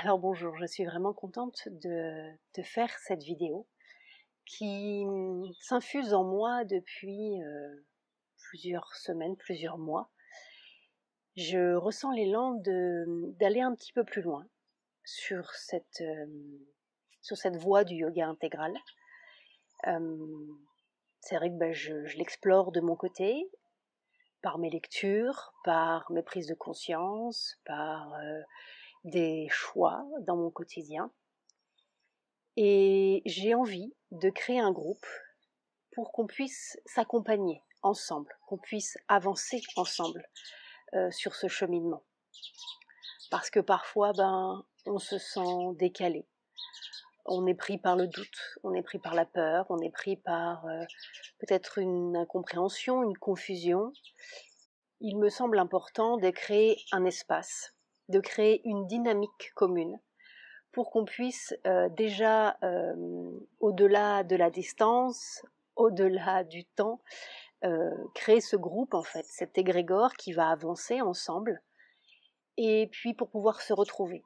Alors bonjour, je suis vraiment contente de faire cette vidéo qui s'infuse en moi depuis plusieurs semaines, plusieurs mois. Je ressens l'élan d'aller un petit peu plus loin sur cette voie du yoga intégral. C'est vrai que je l'explore de mon côté, par mes lectures, par mes prises de conscience, par des choix dans mon quotidien. Et j'ai envie de créer un groupe pour qu'on puisse s'accompagner ensemble, qu'on puisse avancer ensemble sur ce cheminement. Parce que parfois, on se sent décalé. On est pris par le doute, on est pris par la peur, on est pris par peut-être une incompréhension, une confusion. Il me semble important de créer un espace, de créer une dynamique commune pour qu'on puisse déjà, au-delà de la distance, au-delà du temps, créer ce groupe en fait, cet égrégore qui va avancer ensemble, et puis pour pouvoir se retrouver.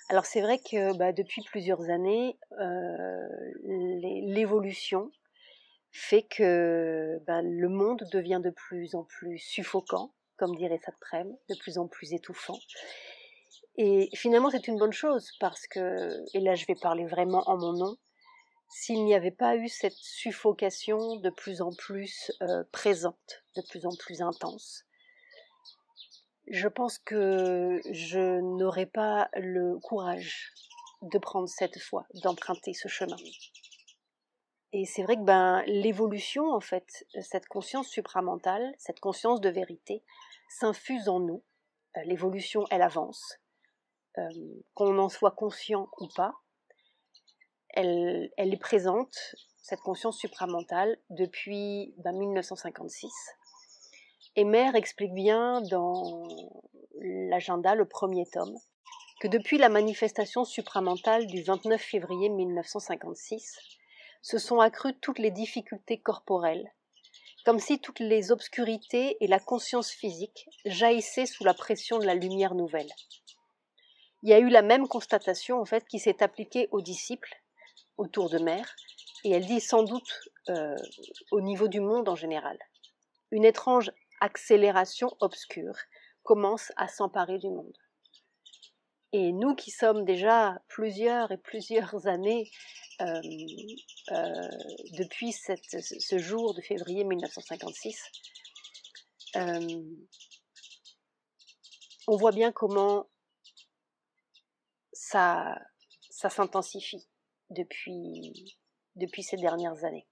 Alors c'est vrai que depuis plusieurs années, l'évolution fait que le monde devient de plus en plus suffocant, comme dirait Saint-Prème, de plus en plus étouffant. Et finalement, c'est une bonne chose parce que, et là je vais parler vraiment en mon nom, s'il n'y avait pas eu cette suffocation de plus en plus présente, de plus en plus intense, je pense que je n'aurais pas le courage de prendre cette voie, d'emprunter ce chemin. Et c'est vrai que l'évolution, en fait, cette conscience supramentale, cette conscience de vérité, s'infuse en nous. L'évolution, elle avance. Qu'on en soit conscient ou pas, elle est présente, cette conscience supramentale, depuis 1956. Et Mère explique bien dans l'agenda, le premier tome, que depuis la manifestation supramentale du 29 février 1956, se sont accrues toutes les difficultés corporelles, comme si toutes les obscurités et la conscience physique jaillissaient sous la pression de la lumière nouvelle. Il y a eu la même constatation en fait qui s'est appliquée aux disciples autour de Mère, et elle dit sans doute au niveau du monde en général. Une étrange accélération obscure commence à s'emparer du monde. Et nous qui sommes déjà plusieurs années depuis ce jour de février 1956, on voit bien comment ça s'intensifie depuis ces dernières années.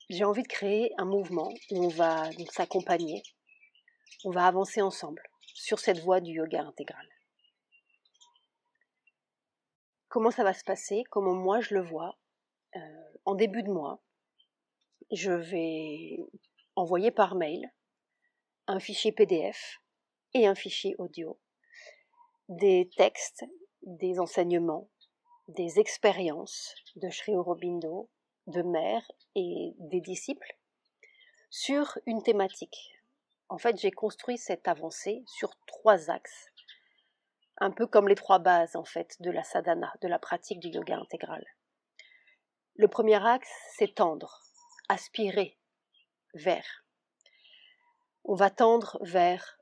J'ai envie de créer un mouvement où on va donc s'accompagner, on va avancer ensemble sur cette voie du yoga intégral. Comment ça va se passer? Comment moi je le vois? En début de mois, je vais envoyer par mail un fichier PDF et un fichier audio, des textes, des enseignements, des expériences de Sri Aurobindo, de Mère et des disciples sur une thématique. En fait, j'ai construit cette avancée sur 3 axes, un peu comme les 3 bases en fait de la sadhana, de la pratique du yoga intégral. Le premier axe, c'est tendre, aspirer vers. On va tendre vers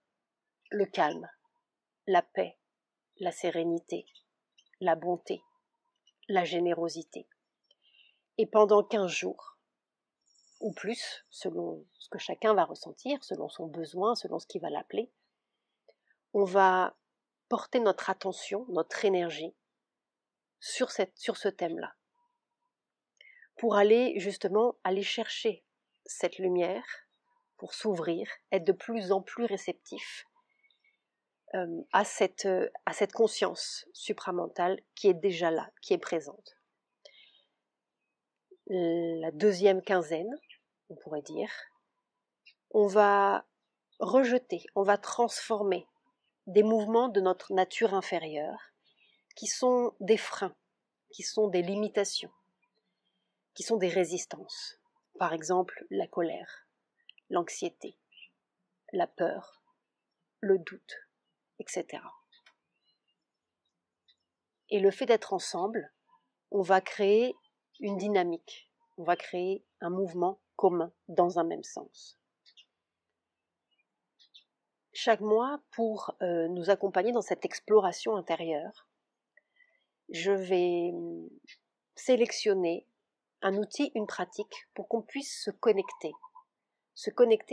le calme, la paix, la sérénité, la bonté, la générosité. Et pendant 15 jours, ou plus, selon ce que chacun va ressentir, selon son besoin, selon ce qui va l'appeler, on va porter notre attention, notre énergie sur ce thème-là, pour aller justement aller chercher cette lumière, pour s'ouvrir, être de plus en plus réceptif à cette conscience supramentale qui est déjà là, qui est présente. La deuxième quinzaine, on pourrait dire, on va rejeter, on va transformer des mouvements de notre nature inférieure qui sont des freins, qui sont des limitations, qui sont des résistances. Par exemple, la colère, l'anxiété, la peur, le doute, etc. Et le fait d'être ensemble, on va créer une dynamique, on va créer un mouvement commun dans un même sens. Chaque mois, pour nous accompagner dans cette exploration intérieure, je vais sélectionner un outil, une pratique pour qu'on puisse se connecter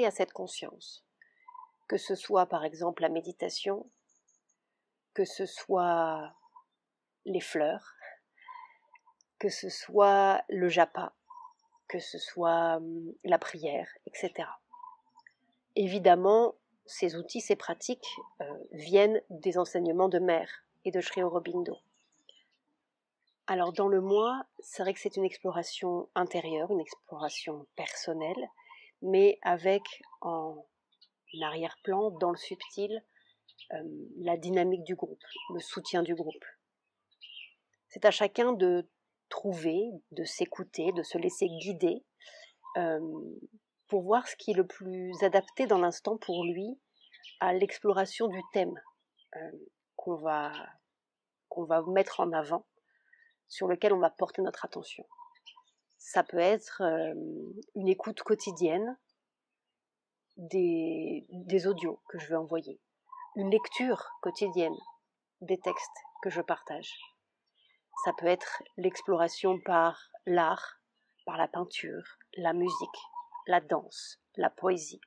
à cette conscience. Que ce soit par exemple la méditation, que ce soit les fleurs, que ce soit le japa, que ce soit la prière, etc. Évidemment, ces outils, ces pratiques viennent des enseignements de Mère et de Sri Aurobindo. Alors dans le moi, c'est vrai que c'est une exploration intérieure, une exploration personnelle, mais avec en arrière-plan, dans le subtil, la dynamique du groupe, le soutien du groupe. C'est à chacun de trouver, de s'écouter, de se laisser guider pour voir ce qui est le plus adapté dans l'instant pour lui à l'exploration du thème qu'on va mettre en avant, sur lequel on va porter notre attention. Ça peut être une écoute quotidienne des audios que je vais envoyer, une lecture quotidienne des textes que je partage. Ça peut être l'exploration par l'art, par la peinture, la musique, la danse, la poésie,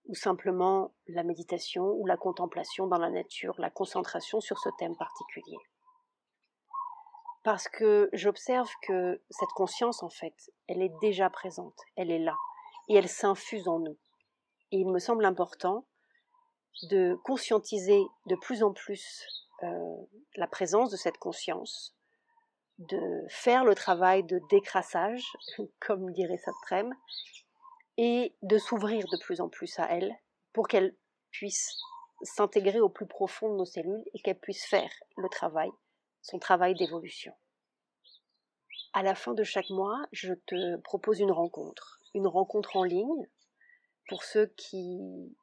ou simplement la méditation ou la contemplation dans la nature, la concentration sur ce thème particulier. Parce que j'observe que cette conscience, en fait, elle est déjà présente, elle est là, et elle s'infuse en nous. Et il me semble important de conscientiser de plus en plus la présence de cette conscience, de faire le travail de décrassage, comme dirait Saprem, et de s'ouvrir de plus en plus à elle pour qu'elle puisse s'intégrer au plus profond de nos cellules et qu'elle puisse faire le travail, son travail d'évolution. À la fin de chaque mois, je te propose une rencontre en ligne pour ceux qui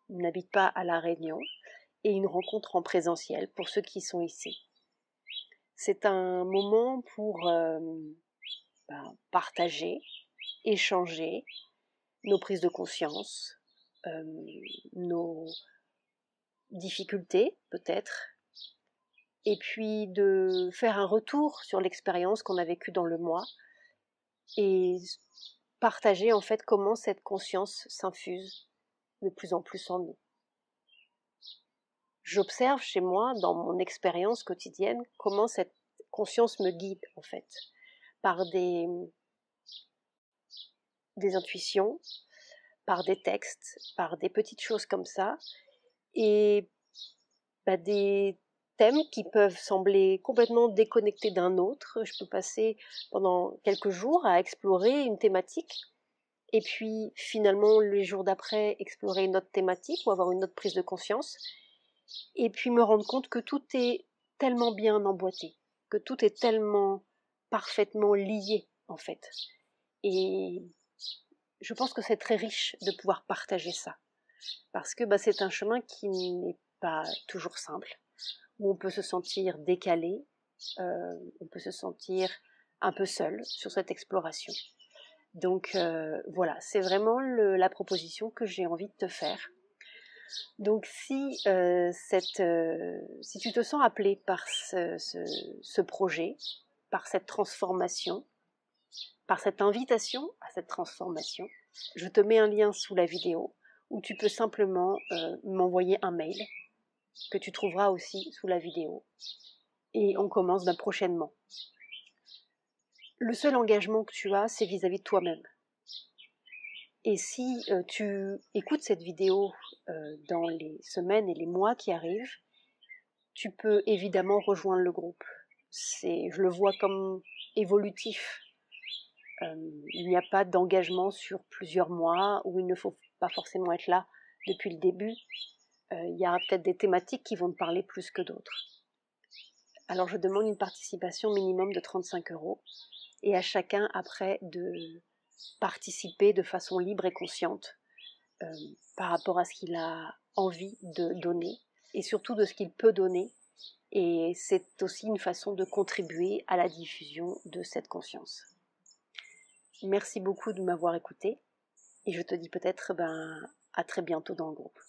n'habitent pas à La Réunion et une rencontre en présentiel pour ceux qui sont ici. C'est un moment pour partager, échanger nos prises de conscience, nos difficultés peut-être, et puis de faire un retour sur l'expérience qu'on a vécue dans le mois et partager en fait comment cette conscience s'infuse de plus en plus en nous. J'observe chez moi, dans mon expérience quotidienne, comment cette conscience me guide en fait, par des intuitions, par des textes, par des petites choses comme ça, et des thèmes qui peuvent sembler complètement déconnectés d'un autre. Je peux passer pendant quelques jours à explorer une thématique, et puis finalement les jours d'après explorer une autre thématique ou avoir une autre prise de conscience, et puis me rendre compte que tout est tellement bien emboîté, que tout est tellement parfaitement lié en fait. Et je pense que c'est très riche de pouvoir partager ça, parce que c'est un chemin qui n'est pas toujours simple, où on peut se sentir décalé, on peut se sentir un peu seul sur cette exploration. Donc voilà, c'est vraiment la proposition que j'ai envie de te faire. Donc si tu te sens appelé par ce projet, par cette transformation, par cette invitation à cette transformation, je te mets un lien sous la vidéo où tu peux simplement m'envoyer un mail que tu trouveras aussi sous la vidéo. Et on commence prochainement. Le seul engagement que tu as, c'est vis-à-vis de toi-même. Et si tu écoutes cette vidéo dans les semaines et les mois qui arrivent, tu peux évidemment rejoindre le groupe. Je le vois comme évolutif. Il n'y a pas d'engagement sur plusieurs mois où il ne faut pas forcément être là depuis le début. Il y aura peut-être des thématiques qui vont te parler plus que d'autres. Alors je demande une participation minimum de 35 € et à chacun après de participer de façon libre et consciente par rapport à ce qu'il a envie de donner et surtout de ce qu'il peut donner Et c'est aussi une façon de contribuer à la diffusion de cette conscience. Merci beaucoup de m'avoir écouté et je te dis peut-être à très bientôt dans le groupe.